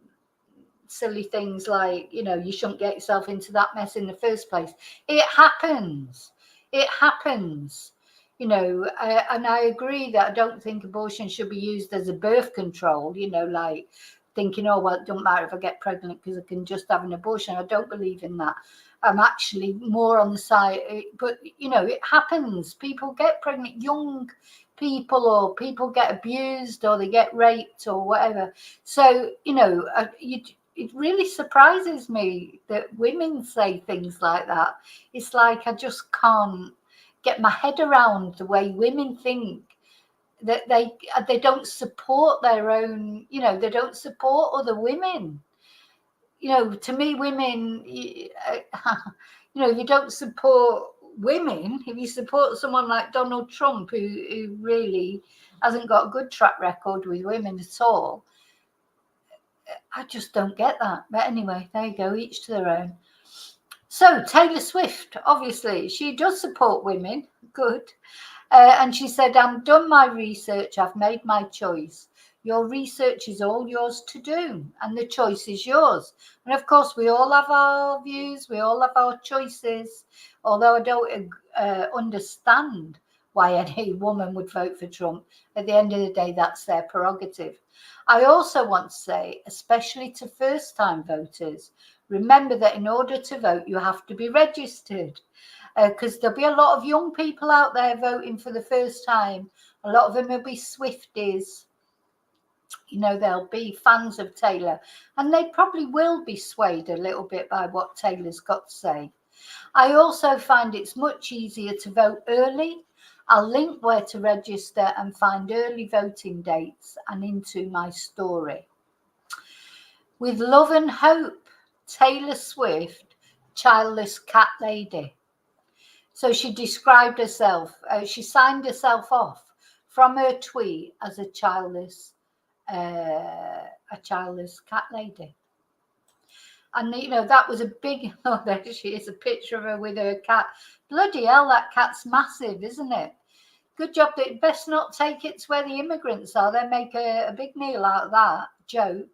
silly things like, you know, you shouldn't get yourself into that mess in the first place. It happens. It happens. You know, and I agree that I don't think abortion should be used as a birth control, you know, like thinking, oh, well, it don't matter if I get pregnant because I can just have an abortion. I don't believe in that. I'm actually more on the side, but, you know, it happens. People get pregnant, young people, or people get abused, or they get raped or whatever. So, you know, it really surprises me that women say things like that. It's like I just can't get my head around the way women think, that they don't support their own, you know, they don't support other women. You know, to me, women, you know, if you don't support women, if you support someone like Donald Trump, who really hasn't got a good track record with women at all, I just don't get that. But anyway, there you go, each to their own. So Taylor Swift, obviously, she does support women. Good. And she said, I've done my research. I've made my choice. Your research is all yours to do, and the choice is yours. And of course, we all have our views. We all have our choices. Although I don't understand why any woman would vote for Trump, at the end of the day, that's their prerogative. I also want to say, especially to first-time voters, remember that in order to vote, you have to be registered, because there'll be a lot of young people out there voting for the first time. A lot of them will be Swifties. You know, they'll be fans of Taylor, and they probably will be swayed a little bit by what Taylor's got to say. I also find it's much easier to vote early. I'll link where to register and find early voting dates and into my story. With love and hope, Taylor Swift, childless cat lady. So she described herself, she signed herself off from her tweet as a childless cat lady. And, you know, that was a big, oh, there she is, a picture of her with her cat. Bloody hell, that cat's massive, isn't it? Good job. That best not take it to where the immigrants are. They make a big meal out of that. Joke.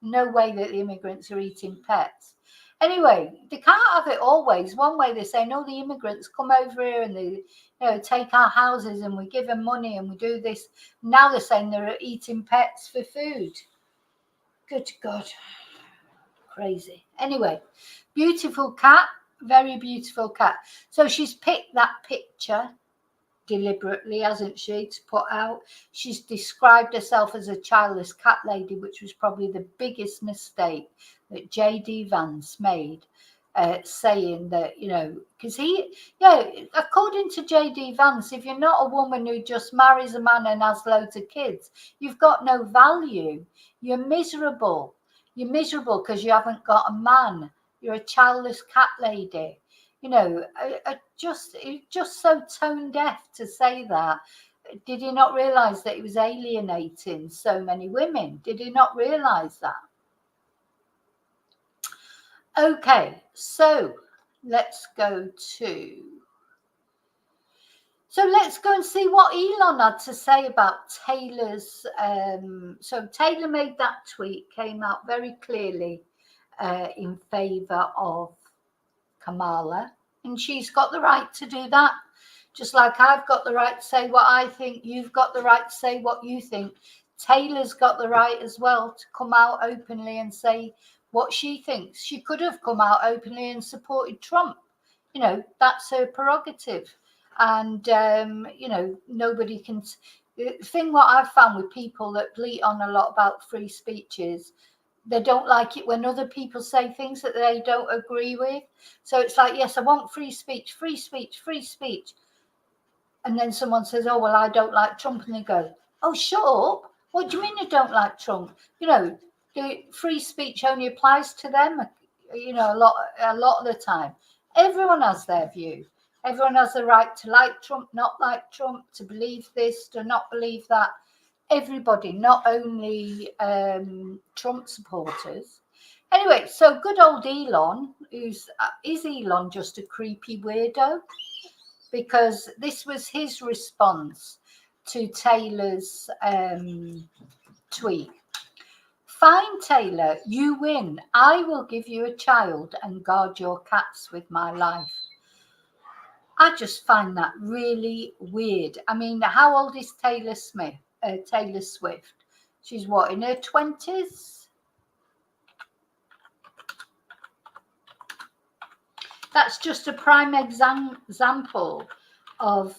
No way that the immigrants are eating pets. Anyway, they can't have it always. One way they're saying, oh, the immigrants come over here and they, you know, take our houses and we give them money and we do this. Now they're saying they're eating pets for food. Good God. Crazy. Anyway, beautiful cat, very beautiful cat. So she's picked that picture deliberately, hasn't she, to put out. She's described herself as a childless cat lady, which was probably the biggest mistake that JD Vance made, saying that, you know, because according to JD Vance, if you're not a woman who just marries a man and has loads of kids, you've got no value. You're miserable. You're miserable because you haven't got a man. You're a childless cat lady. You know, just so tone deaf to say that. Did he not realise that he was alienating so many women? Did he not realise that? Okay, so let's go and see what Elon had to say about Taylor's. So Taylor made that tweet, came out very clearly in favour of Kamala, and she's got the right to do that. Just like I've got the right to say what I think, you've got the right to say what you think. Taylor's got the right as well to come out openly and say what she thinks. She could have come out openly and supported Trump. You know, that's her prerogative. And, you know, nobody can. The thing what I've found with people that bleat on a lot about free speech is they don't like it when other people say things that they don't agree with. So it's like, yes, I want free speech, free speech, free speech. And then someone says, oh, well, I don't like Trump. And they go, oh, shut up. What do you mean you don't like Trump? You know, the free speech only applies to them, you know, a lot of the time. Everyone has their view. Everyone has the right to like Trump, not like Trump, to believe this, to not believe that. Everybody, not only Trump supporters. Anyway, so good old Elon, is Elon just a creepy weirdo? Because this was his response to Taylor's tweet. Fine, Taylor, you win. I will give you a child and guard your cats with my life. I just find that really weird. I mean, how old is Taylor Swift? She's what, in her 20s? That's just a prime example of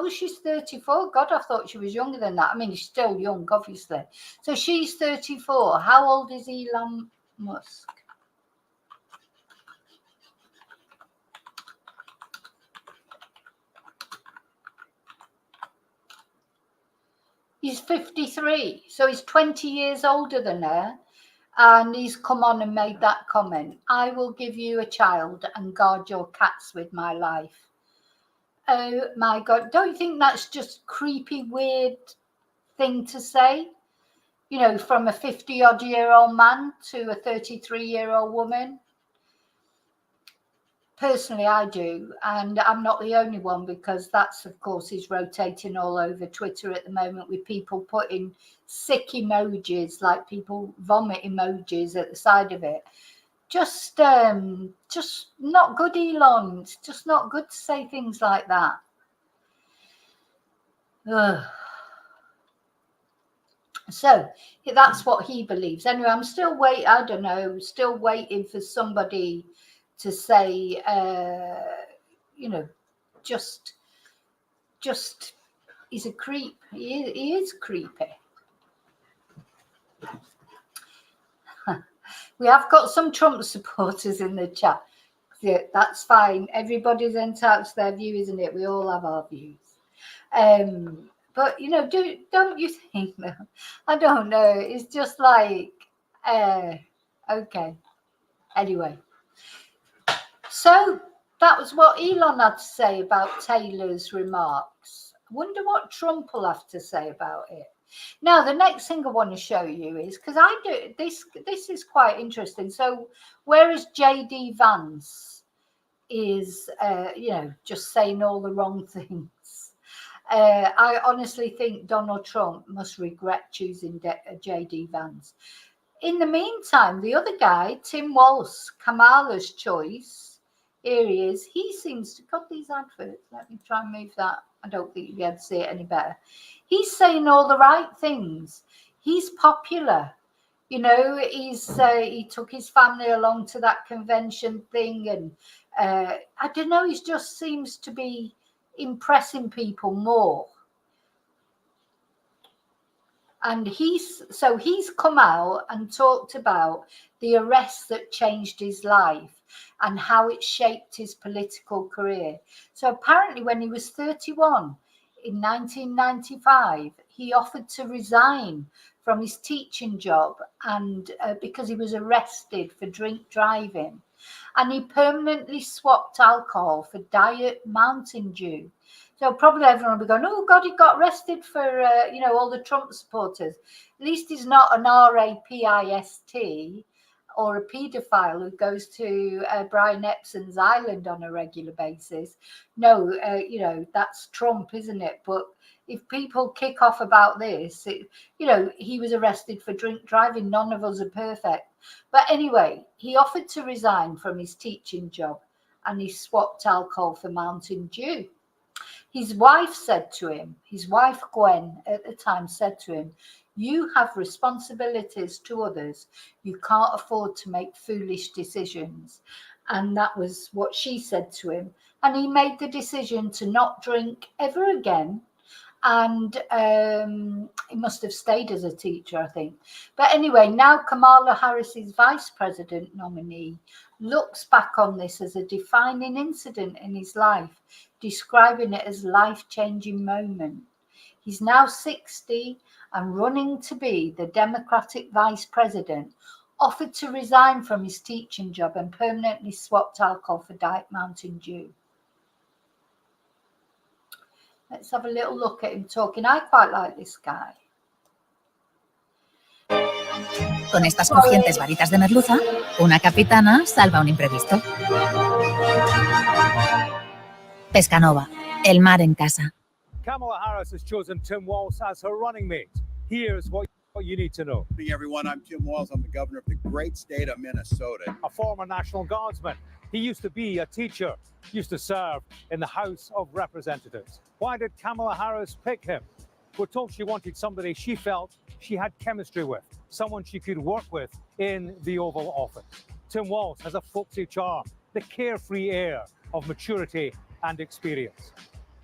she's 34. God, I thought she was younger than that. I mean, she's still young, obviously. So she's 34. How old is Elon Musk? He's 53. So he's 20 years older than her. And he's come on and made that comment. I will give you a child and guard your cats with my life. Oh my God. Don't you think that's just creepy, weird thing to say? You know, from a 50-odd-year-old man to a 33-year-old woman. Personally, I do. And I'm not the only one, because that's, of course, is rotating all over Twitter at the moment, with people putting sick emojis, like people vomit emojis at the side of it. Just not good, Elon. It's just not good to say things like that. Ugh. So that's what he believes. Anyway, I'm still waiting for somebody to say, you know, just he's a creep. He is creepy. We have got some Trump supporters in the chat. Yeah, that's fine. Everybody's entitled to their view, isn't it? We all have our views. But, you know, don't you think, though? I don't know. It's just like, okay. Anyway. So that was what Elon had to say about Taylor's remarks. I wonder what Trump will have to say about it. Now, the next thing I want to show you is, because I do this is quite interesting. So whereas JD Vance is, you know, just saying all the wrong things, I honestly think Donald Trump must regret choosing JD Vance. In the meantime, the other guy, Tim Wal, Kamala's choice, here he is. He seems to got these adverts. Let me try and move that. I don't think you'll be able to see it any better. He's saying all the right things. He's popular. You know, he took his family along to that convention thing. And I don't know, he just seems to be impressing people more. And he's come out and talked about the arrest that changed his life and how it shaped his political career. So apparently when he was 31 in 1995, he offered to resign from his teaching job, and because he was arrested for drink driving. And he permanently swapped alcohol for Diet Mountain Dew. So probably everyone will be going, oh, God, he got arrested for, you know, all the Trump supporters. At least he's not an rapist or a paedophile who goes to Brian Epstein's island on a regular basis. No, you know, that's Trump, isn't it? But if people kick off about this, you know, he was arrested for drink driving. None of us are perfect. But anyway, he offered to resign from his teaching job, and he swapped alcohol for Mountain Dew. His wife said to him, his wife Gwen at the time said to him, you have responsibilities to others. You can't afford to make foolish decisions. And that was what she said to him. And he made the decision to not drink ever again. And he must have stayed as a teacher, I think. But anyway, now Kamala Harris's vice president nominee looks back on this as a defining incident in his life, describing it as a life-changing moment. He's now 60 and running to be the Democratic vice president, offered to resign from his teaching job and permanently swapped alcohol for Diet Mountain Dew. Let's have a little look at him talking. I quite like this guy. Con estas crujientes varitas de merluza, una capitana salva un imprevisto. Pescanova, el mar en casa. Kamala Harris has chosen Tim Wal as her running mate. Here's what you need to know. Good evening, everyone. I'm Tim Wal. I'm the governor of the great state of Minnesota. A former National Guardsman. He used to be a teacher, used to serve in the House of Representatives. Why did Kamala Harris pick him? We're told she wanted somebody she felt she had chemistry with, someone she could work with in the Oval Office. Tim Wal has a folksy charm, the carefree air of maturity and experience.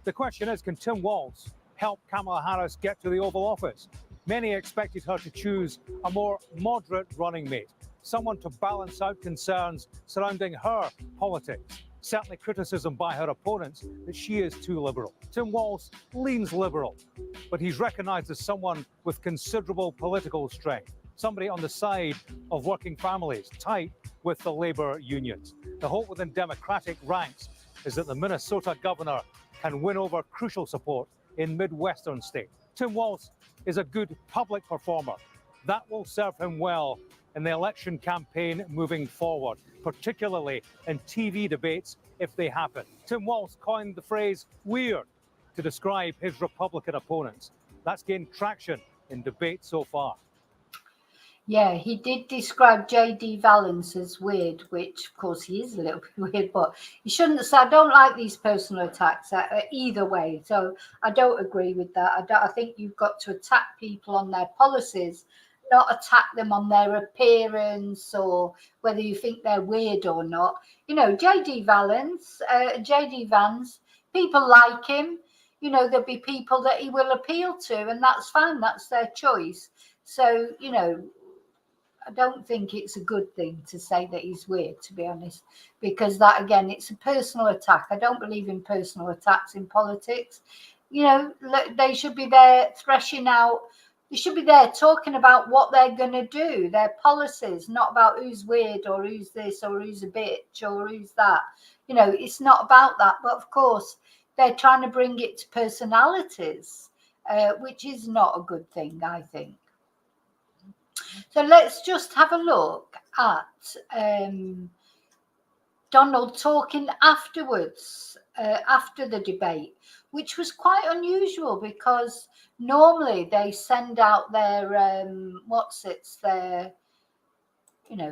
The question is, can Tim Wal help Kamala Harris get to the Oval Office? Many expected her to choose a more moderate running mate, someone to balance out concerns surrounding her politics. Certainly criticism by her opponents that she is too liberal. Tim Wal leans liberal, but he's recognised as someone with considerable political strength, somebody on the side of working families, tight with the labour unions. The hope within Democratic ranks is that the Minnesota governor can win over crucial support in Midwestern states. Tim Wal is a good public performer. That will serve him well in the election campaign moving forward, particularly in TV debates if they happen. Tim Wal coined the phrase weird to describe his Republican opponents. That's gained traction in debate so far. Yeah, he did describe J.D. Vance as weird, which of course he is a little bit weird, but he shouldn't have said, I don't like these personal attacks either way. So I don't agree with that. I think you've got to attack people on their policies, not attack them on their appearance or whether you think they're weird or not. You know, J.D. Vance, people like him. You know, there'll be people that he will appeal to, and that's fine. That's their choice. So, you know, I don't think it's a good thing to say that he's weird, to be honest, because that, again, it's a personal attack. I don't believe in personal attacks in politics. You know, they should be there threshing out. They should be there talking about what they're going to do, their policies, not about who's weird or who's this or who's a bitch or who's that. You know, it's not about that. But of course, they're trying to bring it to personalities, which is not a good thing, I think. So let's just have a look at Donald talking afterwards, after the debate, which was quite unusual because normally they send out their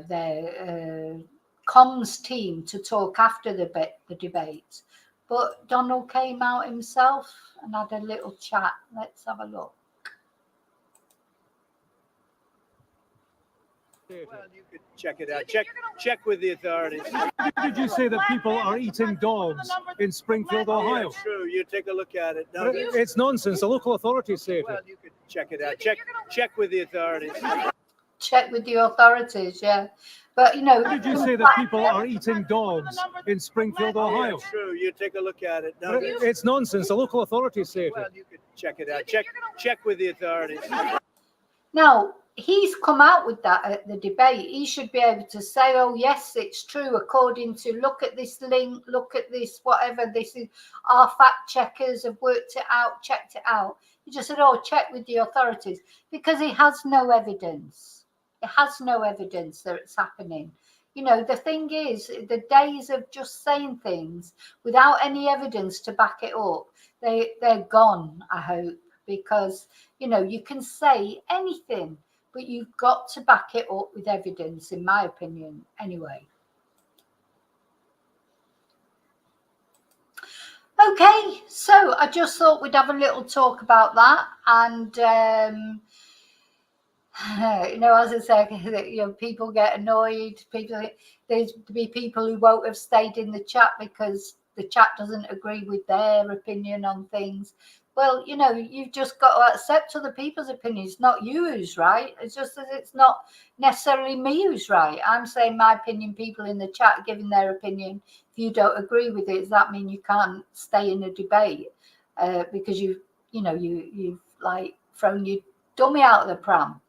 their comms team to talk after the debate, but Donald came out himself and had a little chat. Let's have a look. Well, you could check it out. Check with the authorities. Did you say that people are eating dogs in Springfield, Ohio? Yeah, true. You take a look at it. No, it's nonsense. The local authorities say it. Well, you could check it out. Check with the authorities. Check with the authorities, yeah. But, you know... Did you say that people are eating dogs in Springfield, Ohio? Yeah, true. You take a look at it. No, it's nonsense. The local authorities say it. Well, you could check it out. Check with the authorities. Now, he's come out with that at the debate. He should be able to say, oh, yes, it's true, according to, look at this link, look at this, whatever this is. Our fact checkers have worked it out, checked it out. He just said, oh, check with the authorities, because he has no evidence. It has no evidence that it's happening. You know, the thing is, the days of just saying things without any evidence to back it up, they're gone, I hope, because, you know, you can say anything, but you've got to back it up with evidence, in my opinion, anyway. Okay, so I just thought we'd have a little talk about that. And, you know, as I say, you know, people get annoyed. There's be people who won't have stayed in the chat because the chat doesn't agree with their opinion on things. Well, you know, you've just got to accept other people's opinions, not you who's right. It's just that it's not necessarily me who's right. I'm saying my opinion, people in the chat giving their opinion. If you don't agree with it, does that mean you can't stay in a debate because you've like thrown your dummy out of the pram?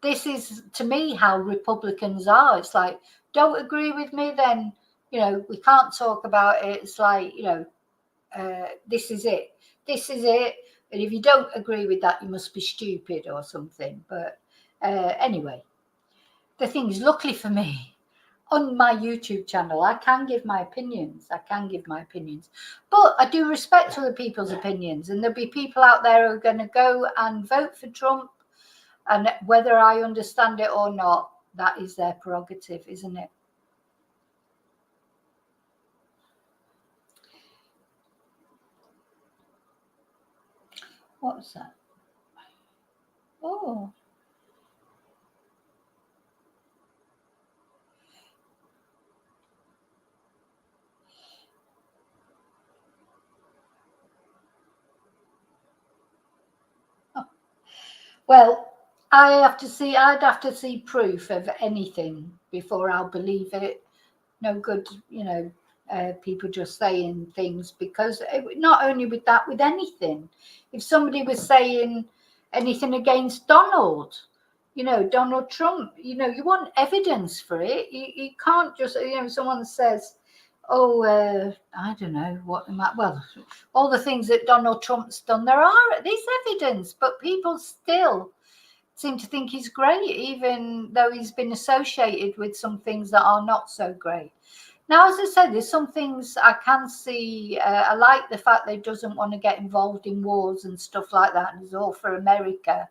This is, to me, how Republicans are. It's like, don't agree with me, then, you know, we can't talk about it. It's like, you know, this is it. This is it. And if you don't agree with that, you must be stupid or something. But anyway, the thing is, luckily for me, on my YouTube channel, I can give my opinions. I can give my opinions. But I do respect other people's opinions. And there'll be people out there who are going to go and vote for Trump. And whether I understand it or not, that is their prerogative, isn't it? What was that? Oh. Well, I'd have to see proof of anything before I'll believe it. No good, you know, people just saying things, because not only with that, with anything. If somebody was saying anything against Donald, you know, Donald Trump, you know, you want evidence for it. You can't just, you know, someone says, oh, I don't know what, well, all the things that Donald Trump's done, there's evidence, but people still seem to think he's great, even though he's been associated with some things that are not so great. Now, as I said, there's some things I can see. I like the fact that he doesn't want to get involved in wars and stuff like that, and it's all for America.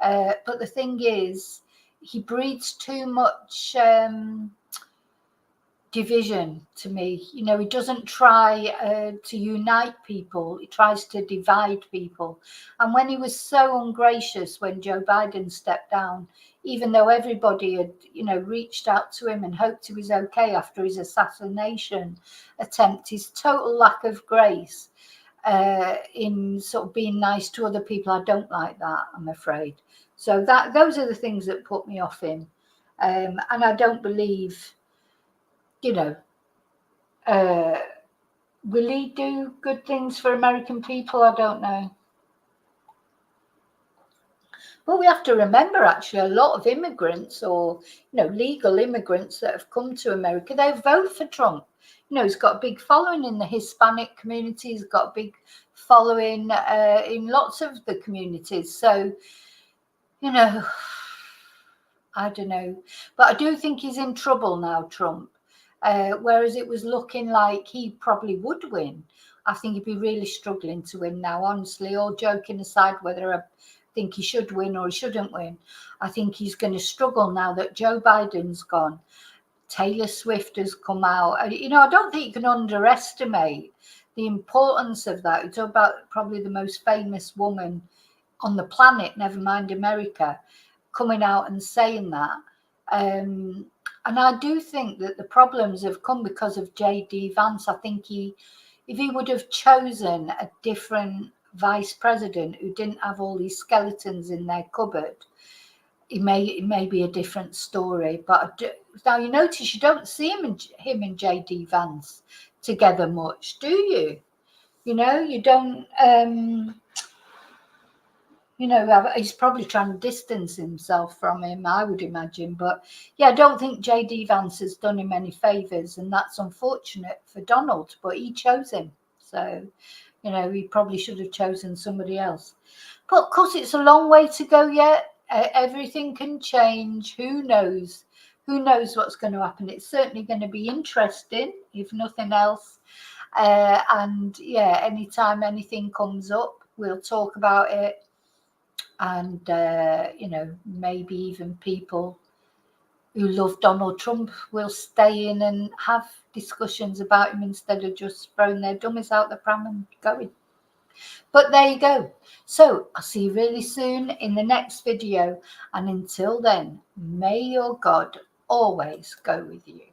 But the thing is, he breeds too much division to me. You know, he doesn't try to unite people. He tries to divide people. And when he was so ungracious when Joe Biden stepped down, even though everybody had, you know, reached out to him and hoped he was okay after his assassination attempt, his total lack of grace in sort of being nice to other people, I don't like that, I'm afraid. So those are the things that put me off him. And I don't believe, you know, will he do good things for American people? I don't know. But we have to remember, actually, a lot of immigrants, or, you know, legal immigrants that have come to America, they vote for Trump. You know, he's got a big following in the Hispanic community. He's got a big following in lots of the communities. So, you know, I don't know. But I do think he's in trouble now, Trump. Whereas it was looking like he probably would win. I think he'd be really struggling to win now, honestly, all joking aside, whether I think he should win or he shouldn't win. I think he's going to struggle now that Joe Biden's gone. Taylor Swift has come out. You know, I don't think you can underestimate the importance of that. It's about probably the most famous woman on the planet, never mind America, coming out and saying that. And I do think that the problems have come because of J.D. Vance. I think if he would have chosen a different vice president who didn't have all these skeletons in their cupboard, it may be a different story. But now you notice you don't see him and J.D. Vance together much, do you? You know, you don't. You know, he's probably trying to distance himself from him, I would imagine. But yeah, I don't think J.D. Vance has done him any favours, and that's unfortunate for Donald, but he chose him. So, you know, he probably should have chosen somebody else. But of course, it's a long way to go yet. Everything can change. Who knows? Who knows what's going to happen? It's certainly going to be interesting, if nothing else. And yeah, anytime anything comes up, we'll talk about it. And, you know, maybe even people who love Donald Trump will stay in and have discussions about him instead of just throwing their dummies out the pram and going. But there you go. So I'll see you really soon in the next video. And until then, may your God always go with you.